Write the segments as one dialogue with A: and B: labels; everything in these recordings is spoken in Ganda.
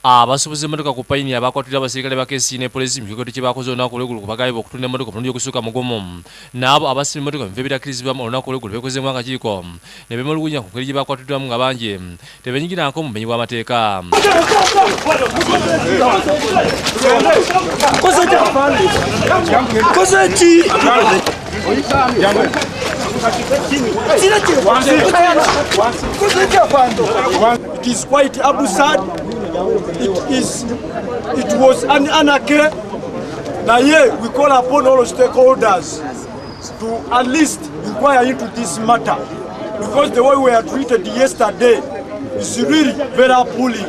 A: abasuubuzi emmotoka ku payini abakwatira abasirikale ba KC ne poliisi mu kigoto kye bakoze olunaku olw'eggulu ku bagayibwa okutunda emmotoka omulundi ogusukka mugumu n'abo abasima emmotoka mu bifo ebitakkirizibwamu olunaku olw'eggulu beekozeemu akakiiko ne beemulugunya ku ngeri gye bakwatiddwamu nga bangi tebenyigiranko mu bumenyi bw'amateeka.
B: It is quite absurd. It was an anarchy. Now here we call upon all stakeholders to at least inquire into this matter, because the way we are treated yesterday is really very appalling.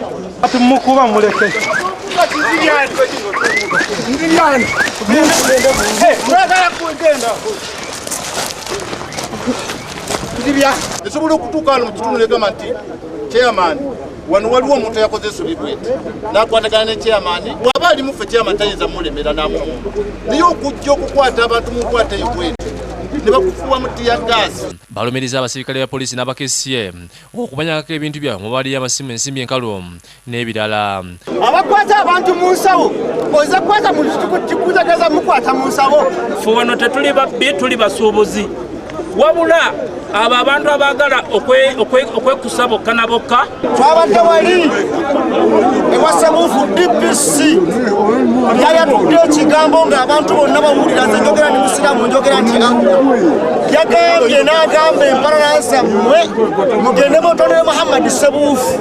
C: Esobola okutuuka mu kitundu negamba nti chairman wano waliwo omuntu yakoze esulibwete n'akwatagana ne chairman bw'aba ali mufe chairman tayinza mulemera n'amumu naye okujja okukwata abantu mukwata eyo bwete ne bakufuwa mu tiyagasi.
A: Balumiriza abasirikale ba poliisi n'abakesiye okumanyako ebintu byabwe mu bali y'amasimu ensimbi enkalu n'ebirala.
D: Abakwata abantu mu nsawo oza kwata mu kikutegeeza mukwata mu nsawo.
E: Ffe wano tetuli babbi, tuli basuubuzi wabula abo abantu abaagala okwekusa bokka na bokka.
D: Twabadde wali ewasebuufu DPC yayatudde ekigambo ng'abantu bonna bawulira nze njogera ndi musiraamu njogera nti yagambye n'agamba empalana mmwe mugende mutonere Muhammad Sebuufu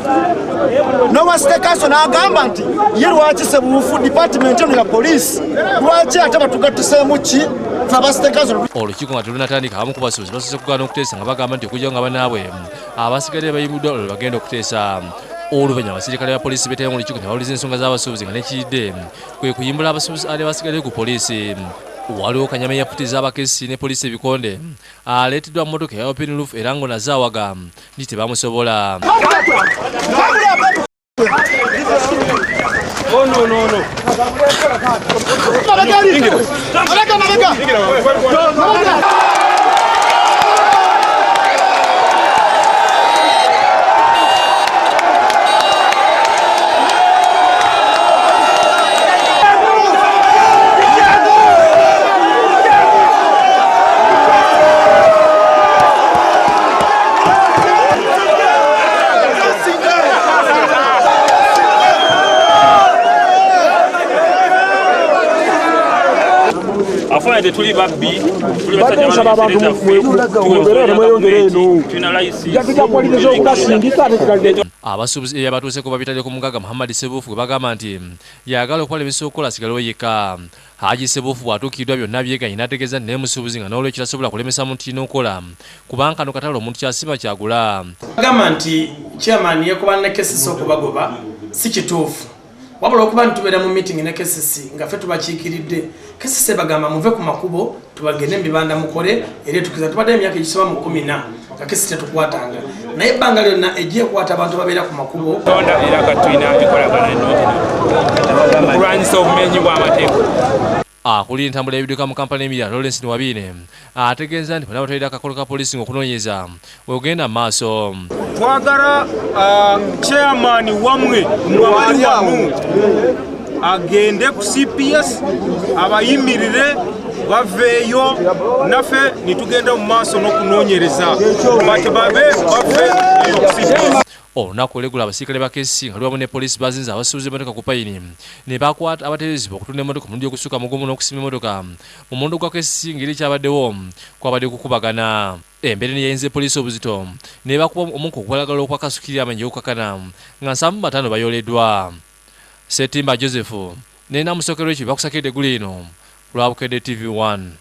D: n'owa State Council n'agamba nti ye lwaki Sebuufu department eno ya poliisi lwaki ate batugattiseemu ki
A: olukiiko nga telunatandika abamu ku basuubuzi basoose kugaana okuteesa nga bagamba nti okujja nga banaabwe abasigadde bayimuddwa olwo bagenda okuteesa. Oluvannyuma abasirikale ba poliisi beetaya mu lukiiko ne bawuliza ensonga z'abasuubuzi nga nekiridde kwe kuyimbula abasuubuzi ali abasigadde ku poliisi. Waliwo kanyama eyafutiza abakesi ne poliisi ebikonde aleeteddwa mu mmotoka eya open roof era ng'onazze awaga nti tebamusobola.
B: Oh no no no.
E: Afanye tuli babbi
A: abasuubuzi eyabatuuseko babitalyeko Mugaga Muhammad Sebuufu gwe bagamba nti yagala okukola ebisookola asigalewo yekka. Haji Sebuufu bw'atuukiddwa byonna byeganye n'ategeeza naye musuubuzi nga n'olwekyo tasobola kulemesa muntu n'okola kubanga kano katale omuntu kyasima kyagula.
F: Agamba nti chairman yekuba ne kesisi okubagoba si kituufu wabula okuba ntubeera mu meeting ne kesisi nga ffe tubakiikiridde kesisi bagamba muve ku makubo tubagende mubibanda mukole era tukiza tubadde emyaka egisoba mu 10 nga kesisi tetukwatanga naye ebbanga lyonna ejja ekwata abantu babeera ku makubo
E: era katulina enkolagana ennungi okulwanyisa obumenyi bw'amateeka.
A: Akuli entambula y'ebidduka mu kampala y'emirala Lawrence Niwabiine ategeeza nti bonna batwalira akakolo ka poliisi ng'okunoonyeza ogenda mu maaso.
B: Twagala chairman wamwe mwabali wamu agende ku CPS abayimirire baveeyo naffe nitugenda mu maaso n'okunoonyereza bati babe baveeyo ku CPS.
A: Olunaku olw'eggulu abasirikale ba KC nga lubamu ne poliisi bazinze abasuubuzi emmotoka ku payini ne bakwata abatereezibwa okutunda emmotoka omulundi ogusukka mugumu n'okusima emmotoka mu muwendo gwa KC ngeri kyabaddewo kwabadde kukubagana. Embeera ne yayinza poliisi obuzito ne bakuba omuko okwalagala okwakasukirira amanyi okukakana nga 75 bayooleddwa. Ssetimba Joseph ne namusokerwa ekyo bakusakidde eggulu eno lwa Bukedde TV 1.